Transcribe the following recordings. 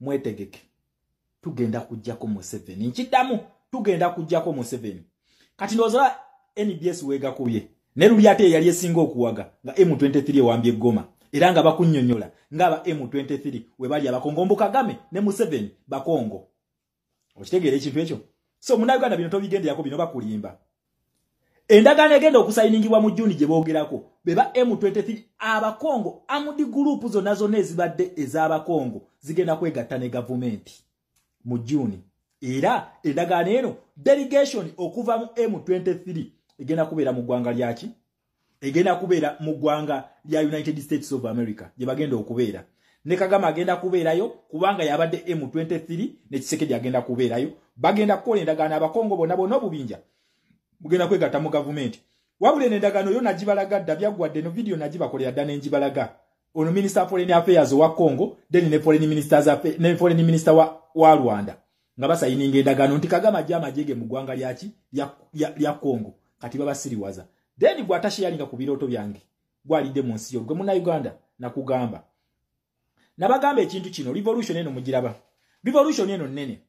mwetegeke tugenda kujjako Museveni nkiddamu tugenda kujjako Museveni kati ndoza NBS wega kuye ne luli ate yali esinga okuwaga nga M23 ewambye Goma era nga bakunnyonnyola ngaba M23 we bali abakongo Mbukagame ne Museveni bakongo okitegeera ekintu ekyo so Munnayuganda bino tobigenderako bino bakulimba endagaano egenda okusayiningibwa mu Juni gye boogerako beba M23 abakongo amudi group zonna zonna ezibadde ez'abakongo zigenda kwegatta ne gavumenti mu Juni era endagaano eno delegation okuva mu M23 egenda kubeera mu ggwanga lyaki egenda kubeera mu ggwanga lya United States of America gye bagenda okubeera ne Kagame agenda kubeerayo kubanga yabadde M23 ne Tshisekedi agenda kubeerayo bagenda kukola endagaano abakongo bonna bonna obubinja mugenda kwegatta mu gavumenti wabula endagaano yo nagibalaga dda byaggwadde no video nagibakolera dda n'enjibalaga ono Minister of Foreign Affairs wa Congo then ne Foreign Minister wa Rwanda nga basayininga endagaano nti Kagame ajja amajege mu ggwanga lyaki lya Congo kati baba siriwaza then bw'atashiyalinga ku birooto byange gwalidde mu nsi yo gwe Munnayuganda nakugamba nabagamba ekintu kino revolution eno mugiraba revolution eno nnene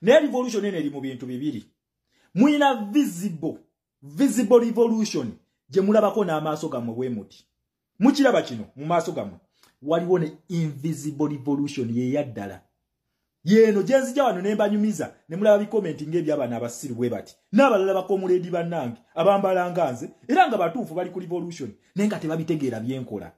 ne revolution eno eri mu bintu bibiri muyina visible revolution gye mulabako n'amaaso gammwe bwe muti mukiraba kino mu maaso gammwe waliwo ne invisible revolution yeyaddala yeno gyenzija wano nembanyumiza ne mulaba bikomenti ng'ebyabana abasiru bwe bati n'abalala bakomuledi bannange abambalanga nze era nga batuufu bali ku revolution naye nga tebabitegeera byenkola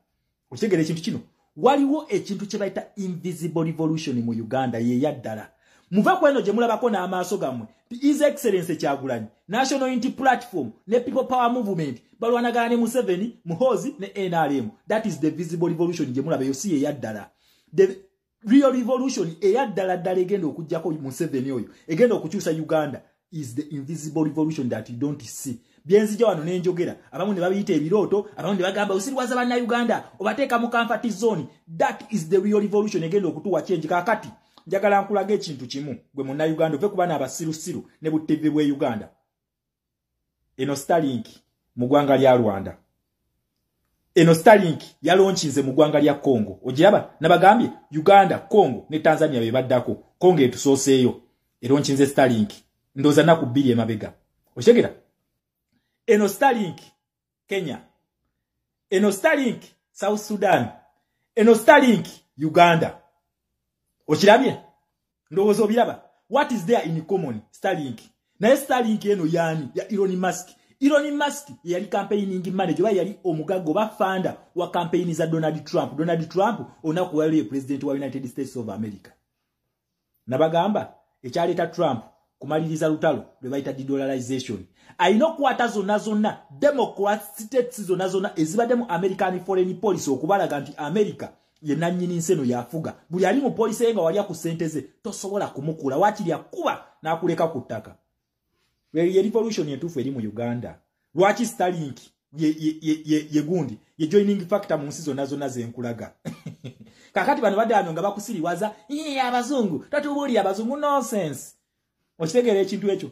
okitegeera ekintu kino waliwo ekintu kye bayita invisible revolution mu Uganda yeyaddala muva ku eno gye mulabako n'amaaso gammwe His Excellency Kyagulanyi National Unity Platform ne People Power Movement balwanagana ne Museveni Muhoozi ne NRM that is the visible revolution gye mulaba yo si yeyaddala the real revolution eyaddala ddala egenda okujjako Museveni oyo egenda okukyusa Uganda is the invisible revolution that you don't see byenzija wano n'enjogera abamu ne babiyita ebirooto abamu ne bagamba osiriwaza bannayuganda obateeka mu comfort zone that is the real revolution egenda okutuwa change kakati njagala nkulaga ekintu kimu gwe Munnayuganda ove kuba n'abasirusiru ne bu TV bwe Uganda eno Starlink mu ggwanga lya Rwanda eno Starlink yalonchinze mu ggwanga lya Congo ogiraba nabagambye Uganda Congo ne Tanzania be baddako Congo etusooseeyo eronchinze Starlink ndoza naku 2 emabega oshegera eno Starlink Kenya eno Starlink South Sudan eno Starlink Uganda okirabye ndowooza obiraba what is there in common Starlink naye Starlink eno yani ya Elon Musk yali campaigning manager ba yali omugago bafanda wa campaign za Donald Trump onakuwaliye president wa United States of America nabagamba ekyaleta Trump kumaliriza lutalo lwe bayita de-dollarization ayino kwata zonna Democrat states zonna ezibadde mu American foreign policy okubalaga nti America ye nannyini nseno yafuga buli ali mu policy yenga wali ku senteze tosobola kumukula wakiri akuba nakuleka ku ttaka ye revolution yetufu eri mu Uganda lwaki Starlink ye gundi ye joining factor mu nsi zonna zenkulaga kakati bano badamyo nga bakusiriwaza abazungu tatubuli abazungu nonsense okitegeera ekintu ekyo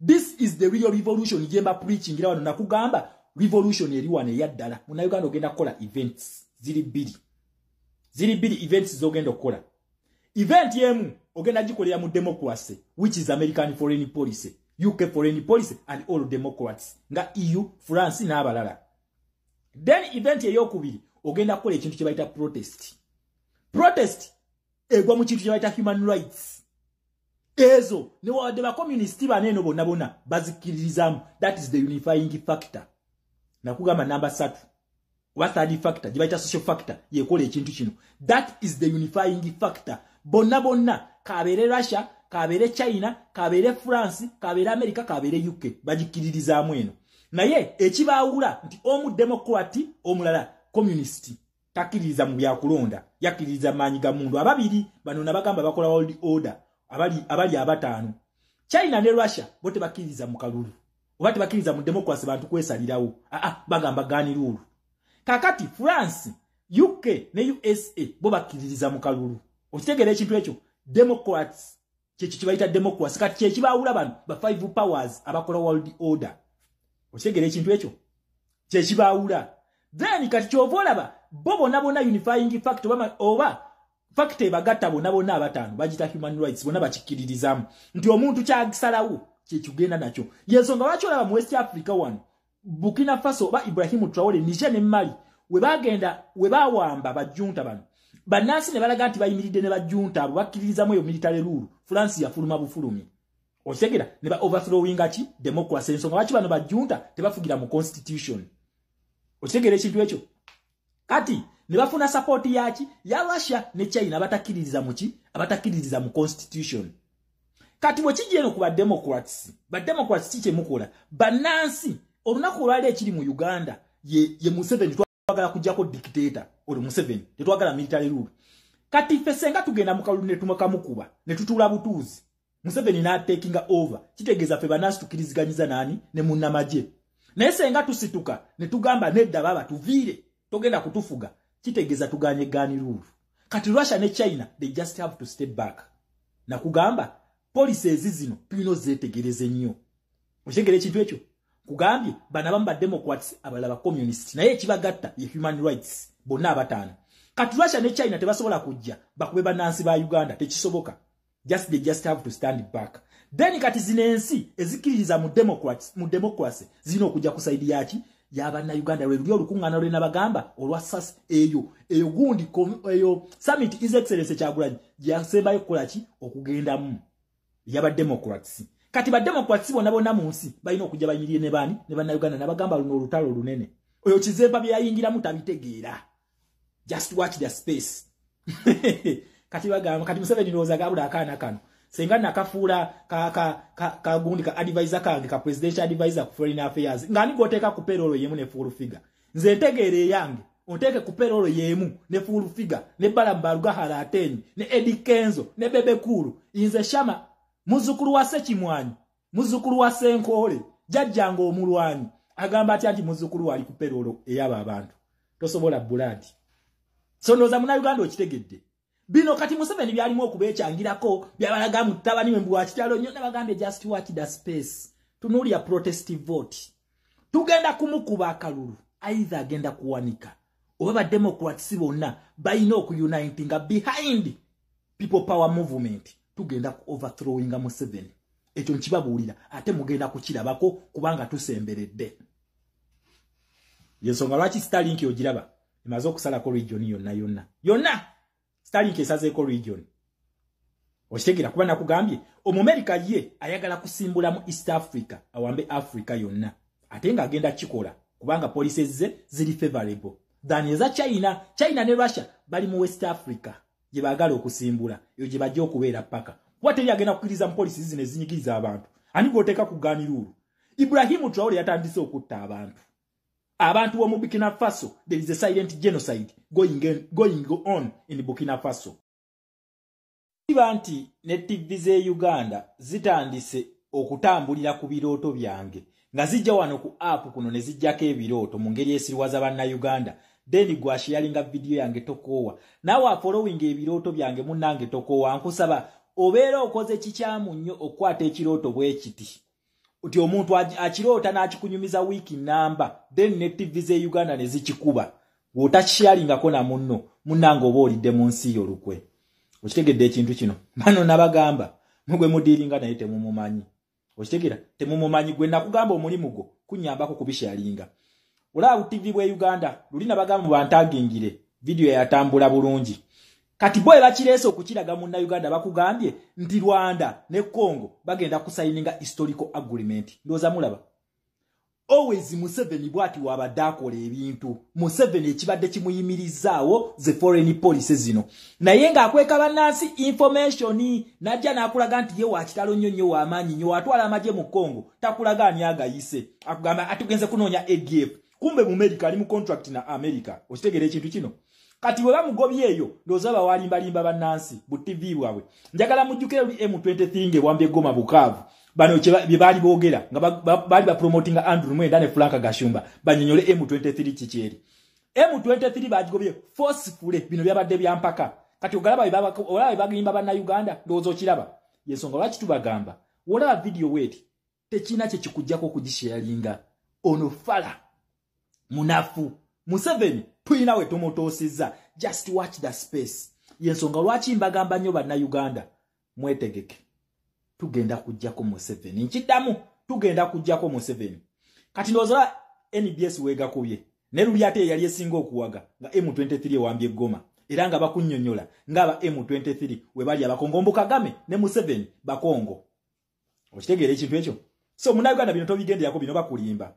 this is the real revolution jemba preaching era wano nakugamba revolution eri wano eyaddala mu Uganda ogenda kukola events ziri bbiri events zogenda okukola event yemu ogenda gikolera mu democracy which is American foreign policy UK foreign policy and all democrats nga EU France n'abalala then event eyokubiri ogenda kukola ekintu kye bayita protest egwa mu kintu kye bayita human rights ezo ne wadde ba communist baneno bonna bazikiririzamu that is the unifying factor nakugamba number 3 oba third factor gye bayita social factor yekola ekintu kino that is the unifying factor bonna kabere Russia kabere China kabere France kabere America kabere UK bagikiririzaamu eno naye ekibaawula nti omu democrat omulala communist takiriza mu byakulonda yakiriza maanyi ga mundu ababiri bano nabagamba bakola world order abali abataano China ne Russia bote bakiriza mu kalulu oba tebakiriza mu democracy bantu kwesalirawo bagamba gani lulu kakati France UK ne USA bo bakiriza mu kalulu okitegeera ekintu ekyo democrats kibayita democracy kati kyekibaawula bano ba 5 powers abakola world order okitegeera ekintu ekyo kyekibaawula then kati kyova olaba bo bonna unifying factor oba fact ebagatta bonna abatano bagita human rights bonna bakikiririzamu nti omuntu kyagisalawo kyekigenda nakyo yensonga lwaki olaba mu West Africa wano Burkina Faso ba Ibrahim Traoré Niger ne Mali we bawamba bajunta bano bannansi ne balaga nti bayimiridde ne bajunta abo bakkiririzamu eyo military rule France yafuluma bufulumi otegera ne ba overthrowing ati democracy ensonga lwaki bano bajunta tebafugira mu constitution otegera ekintu ekyo kati ne bafuna support yaki ya Russia ne China abatakiririza mu constitution kati bwe kijeno ku ba democrats kike mukola bannansi olunaku olwali ekiri mu Uganda ye Museveni twagala kujjako dictator oli Museveni tetwagala military rule kati fesenga tugenda mu kalulu ne tumakamukuba ne tutula butuuzi Museveni na taking over kitegeza fe bannansi tukiriziganyiza nani ne munnamaje naye senga tusituka ne tugamba nedda baba tuvire togenda kutufuga kitegeza tuganye gani rule kati Russia ne China they just have to step back na kugamba policies zino tulino zetegereze nnyo oshegere ekintu ekyo kugambye bana bamba democrats abalaba communist naye ekibagatta ye human rights bonna abatano kati Russia ne China tebasobola kujja bakube bannansi ba Uganda tekisoboka they just have to stand back then kati zinensi ezikiriza mu democracy zino okujja kusaidi yaki yabana Uganda lwe olukungana lwe nabagamba olwasas eyo gundi eyo summit is excellence Kyagulanyi yasembayo kolaki okugenda mu yaba democrats kati ba democrats bonna mu nsi balina okujja bayimirie ne bani ne bana Uganda nabagamba luno olutalo lunene oyo kizemba byayingira mutabitegeera just watch the space kati bagamba kati Museveni ndoza gabula akana kano senga nakafuula ka gundi ka advisor kange ka presidential advisor ku foreign affairs ngani goteka ku payroll yemu ne full figure nze ntegeere yange onteke ku payroll yemu ne full figure ne balambaruga halateni ne Eddie Kenzo ne Bebe Kulu inze Shama muzukulu wa Sekimwanyi muzukulu wa Senkole jajjanga omulwanyi agamba ati muzukulu wali ku payroll eyaba abantu tosobola buladi so noza muna Uganda okitegedde bino kati Museveni byalimu okubekyangirako byabalaga mutabani we mbuwa kitalo nnyo nabagambe just watch the space tunulia protestive vote tugenda kumukuba akalulu either agenda kuwanika oba ba democrats bonna bayina okuyunitinga behind people power movement tugenda ku overthrowing Museveni ekyo nkibabuulira ate mugenda kukirabako kubanga tusemberedde yensonga lwaki Starlink ogiraba emaze okusalako region yonna Starlink esazeeko region okitegera kuba nakugambye Omumerika ye ayagala kusimbula mu East Africa awambe Africa yonna ate nga agenda kikola kubanga policies ze ziri favorable than eza China ne Russia bali mu West Africa je bagala okusimbula yo je bajja okubeera paka wateri agenda kukiriza mu policies zine zinyigiriza abantu ani goteka kuganiruru Ibrahim Traoré yatandise okutta abantu wo mu Burkina Faso there is a silent genocide going on in Burkina Faso Ibanti ne TV ze Uganda zitandise okutambulira ku birooto byange nga zijja wano ku app kuno ne zijjako ebirooto mu ngeri esiriwaza banna Uganda then gwashiyalinga video yange tokowa nawe following ebirooto byange munnange tokowa nkusaba obeera okoze kikyamu nnyo okwata ekirooto bwekiti uti omuntu akirota n'akikunyumiza wiki namba then ne TV ze Uganda ne zikikuba wotasharinga kona munno munnange oba olidde mu nsi y'olukwe okitegedde ekintu kino bano nabagamba mugwe mudiringa naye temumumanyi okitegera temumumanyi gwe nakugamba omulimu gwo kunyambako kubisharinga olaba TV bwe Uganda lulina bagamba bantagingire video yatambula bulungi kati boye bakireso okukiraga munna Uganda bakugambye nti Rwanda ne Congo bagenda kusayininga historical agreement ndoza mulaba always Museveni bwati wabadakola ebintu Museveni ekibadde kimuyimirizaawo ze foreign policy zino naye nga akweka bannansi information najja nakulaga nti ye wakitalo nnyo w'amaanyi nnyo atwala amaje mu Congo takulaga ani agayise akugamba atugenze kunoonya ADF kumbe mu America ali mu contract na America okitegera ekintu kino kati bwe bamugobye eyo ndoza bawalimbalimba bannansi bu TV bwabwe njagala mujjukire M23 nge wambye Goma Bukavu bano bye bali boogera nga bali ba promoting Andrew Mwenda ne Frank Gashumba banyonyole M23 kicheri M23 bajigobye forcefully bino byabadde byampaka kati ogalaba bagimba banna Uganda ndozo kiraba yensonga lwaki tubagamba wola video weti tekina kye kikujjako kujisharinga ono fala munafu Museveni tuyina we tumotosiza just watch the space yensonga lwaki mbagamba nnyo bannayuganda mwetegeke tugenda kujjako Museveni nkiddamu tugenda kujjako Museveni kati ndowooza NBS weegakubye ne luli ate yali esinga okuwaga nga M23 ewambye Goma era nga bakunnyonnyola ng'aba M23 we bali abakongo Mbu Kagame ne Museveni bakongo okitegeera ekintu ekyo so munnayuganda bino tobigenderako bino bakulimba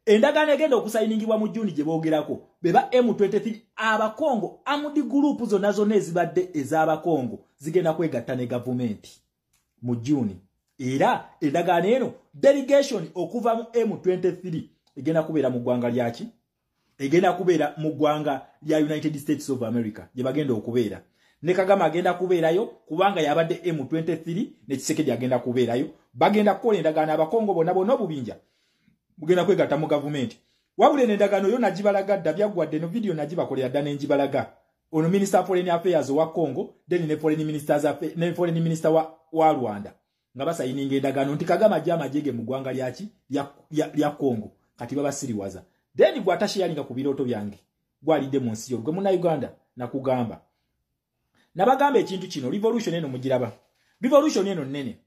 endagaano egenda okusayiningibwa mu Juni gye boogerako beba M23 abakongo amudi gurupu zonna zonna ezibadde ez'abakongo zigenda kwegatta ne gavumenti mu Juni era endagaano eno delegation okuva mu M23 egenda kubeera mu ggwanga lyaki egenda kubeera mu ggwanga lya United States of America gye bagenda okubeera ne Kagame agenda kubeerayo kubanga yabadde M23 ne Tshisekedi agenda kubeerayo bagenda kukola endagaano abakongo bonna bonna obubinja mugenda kwegatta mu gavumenti wabula endagaano yo nagibalaga dda byaggwadde no video nagibakolera dda n'engibalaga ono Minister Foreign Affairs wa Congo then ne Foreign Minister wa Rwanda nga basayininga endagaano nti Kagame ajja amajege mu ggwanga lyaki lya Congo kati baba siriwaza then gwa tashiyalinga ku birooto byange gwalidde mu nsi yo gwe Munnayuganda nakugamba nabagamba ekintu kino revolution eno mugiraba revolution eno nnene